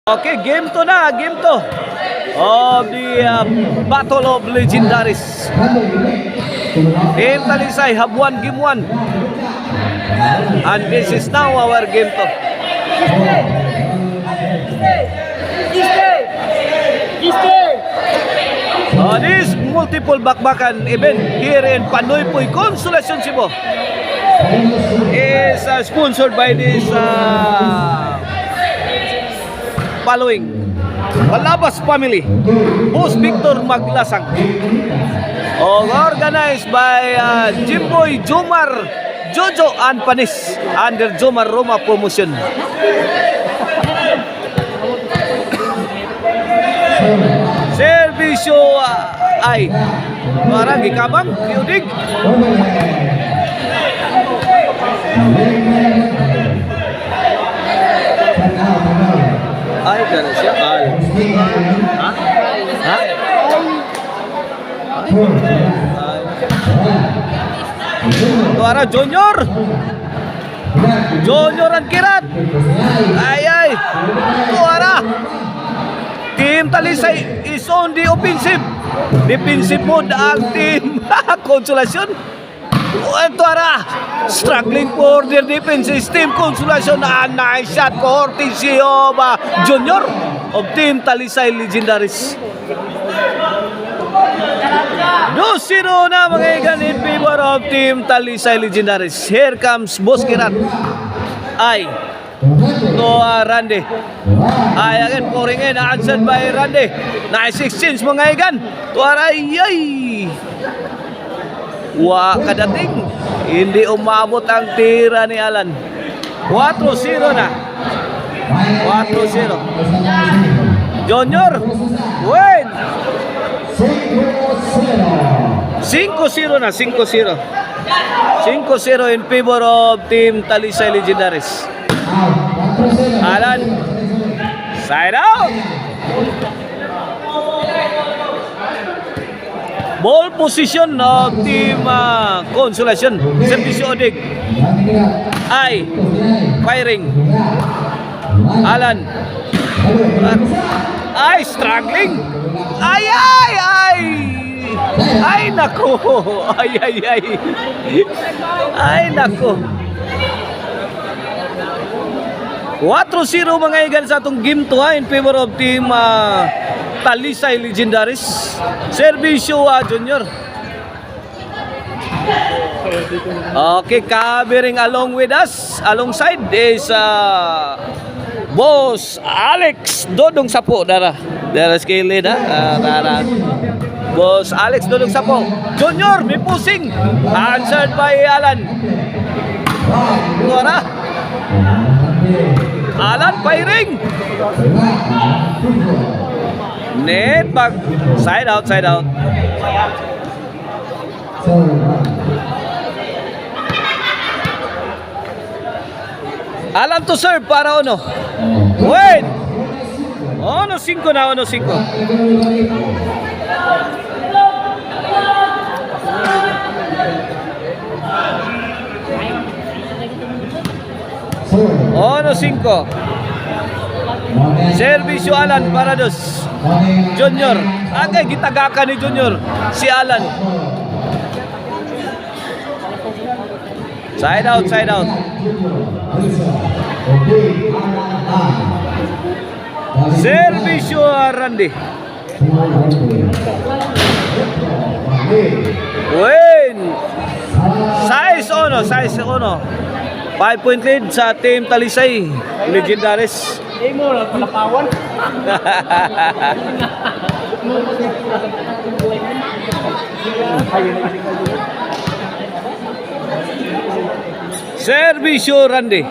Okay, game to na, game to of the Battle of Legendaries. Team Talisay have won game 1. And this is now our game to. This multiple bakbakan event here in Panoypoy, Consolacion, Cebu is sponsored by this following: Palabas Family, Boss Victor Maglasang, organized by Jimboy Jomar Jojo and Panis under Jomar Roma Promotion. Servisyo ay para gikabang kiudig. Ay, gano'n siya. Ay. Ha? Ha? Tuara Junior. Junior ang kirat. Ay. Tuara. Team Talisay is on the offensive. Defensive mode ang team Consolacion. Tuara struggling for their defense is Team Consolacion. Nice shot courtesy of Junior of Team Talisay Legendaries. 2-0 na mga igan in favor of Team Talisay Legendaries. Here comes Boss Kirat. Ay to Randy. Ay again pouring in, answered by Randy. Nice exchange mga igan. Tuara ay. Kadating hindi umabot ang tira ni Alan. 4-0 na. 4-0. Junior win. 5-0 na. 5-0 in favor of Team Talisay Legendaries. Alan side out. Ball position of Team Consolacion. Servisyo Odig. Ay firing. Alan. Ay struggling. Ay nako. Ay nako. 4-0 mga igan sa atong game to in favor of Team Talisay Legendaries. Servisyo Junior. Okay, covering along with us, alongside is Boss Alex Dodong Sapo. Dara skilid Dara. Boss Alex Dodong Sapo. Junior, may pusing. Answered by Alan. Tuara. Alan firing. Net bag. Side out. Alan to serve para Ono. Wait. Ono 5 na. Ono 5. Servisyo Alan para dos Junior. Agay gitagakan ni Junior si Alan. Side out. Servisyo Randy. Win. Size Ono. 5-point lead sa Team Talisay Legendaries. Mo na palapawan. Servisyo Randy.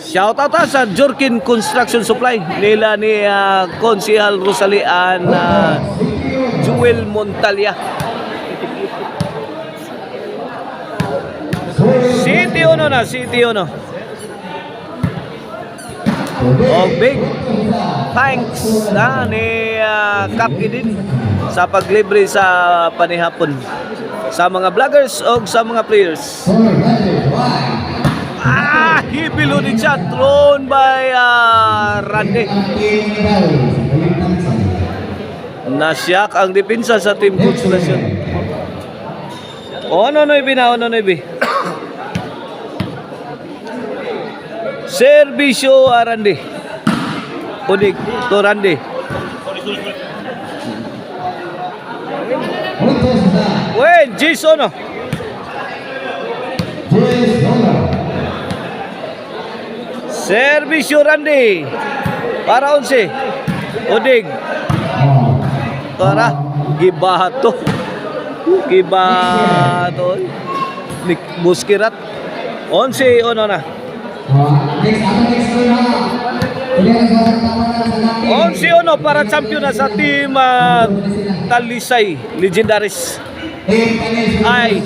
Shout out sa Jorkin Construction Supply nila ni Konsehal Rosalie and Jewel Montalia. City Ono. Oh, big thanks ni Kap Idin sa paglibre sa panihapon sa mga vloggers o sa mga players. heavy loading shot thrown by Randy. Nasyak ang depensa sa Team Consolacion. Ono Noibi na, ono Noibi. Servisyo Randy. Udik to Randy. Wait, Jason no. Servisyo Randy. Para 11. Udig. Tara, gibato. Gibato. Buskirat. 11 ono na. 11 ono para champion na sa team Talisay Legendaries. Ay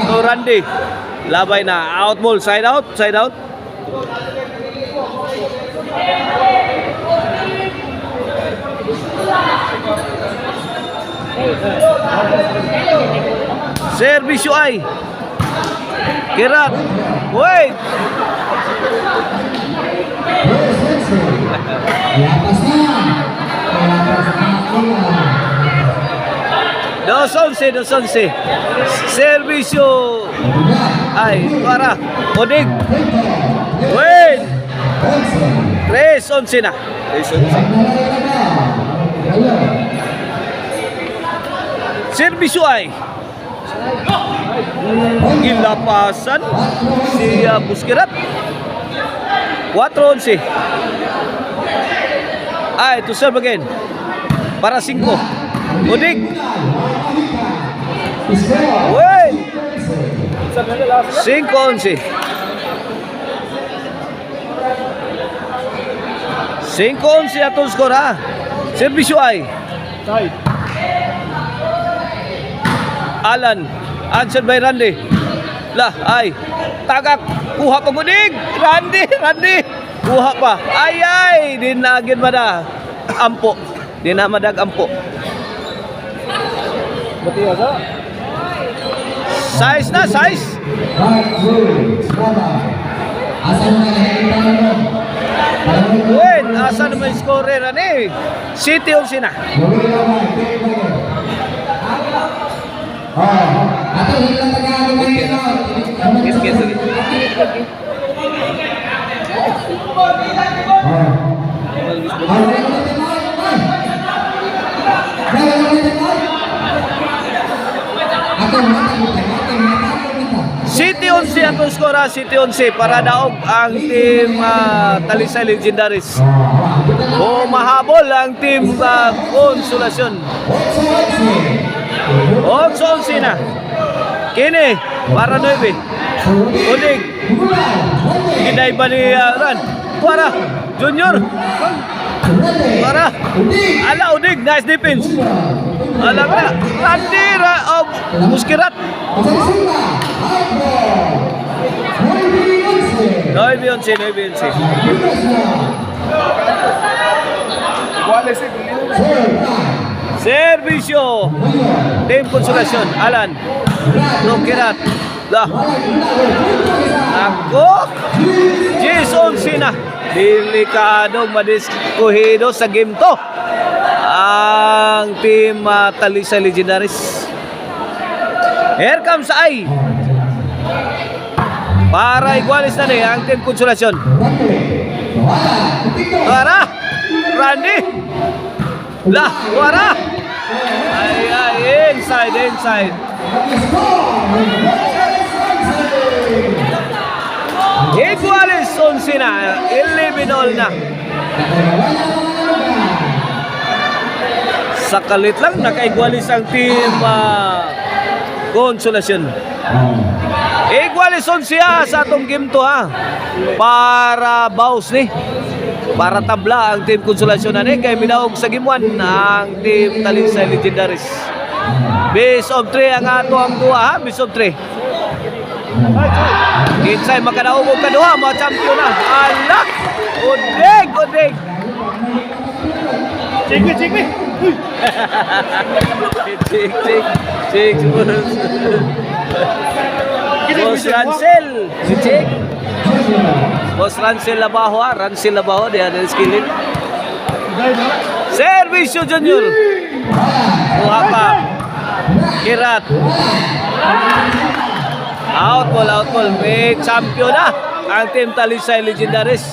Randy. Labay na. Out ball. Side out. Side out. Servisyo ay Kirat. Wait. Dos 11. Servisyo ay para Odig. Wait. 3-11 na. 3-11. Servisyo ay gilapasan si Buskirat. 4-11. Ay, to serve again. Para 5. Udik. Wait. 5-11. 5-11 atong skor ha. Servisyo ay Alan. Answered by Randy. Lah, ay. Tagak. Kuha pa Udig. Randy. Kuha pa. Ay. Dinagin mada. Ampo. Dinamadag ampo. Size na, size. Wait, asa naman scorer ani? City of Sina. City 11 atong skora, City 11 para daog ang team Talisay Legendaries. O mahabol ang team Consolacion. 11 na. Kini para 9. Udig. Kinay ba ni Ran? Para Junior. Para. Ala Udig, nice defense. Ala ka. Randira of Buskirat. Noy Beyonce. Servisyo Team Consolacion. Alan Buskirat. Lah. Ako Jason Sina. Delikadong madiskuhido sa game to ang team Talisay Legendaries. Here comes Ay para igualis na ang team Consolacion. Tuara Randy. Lah, tuara. Ay, inside. Igualis 11 na. 11 all na. Sakalit lang nakaigualis ang team Consolacion. Igualis 11 sa atong game to ha. Para baus ni. Para tabla ang team Consolacion na ni kay minaog sa game 1 ang team Talisay Legendaries. Base of 3 ang ato ang duha ha, base of 3. Insay makadaog og kaduha mga champion na. Alak. Udig. Chik. Chik. Boss Rancel. Chik. Boss Rancel Labaho, Rancel Labaho, dia ada skillin. Servisyo Junior. Kuha pa. Kirat. Out ball. May champion na ang Team Talisay Legendaries.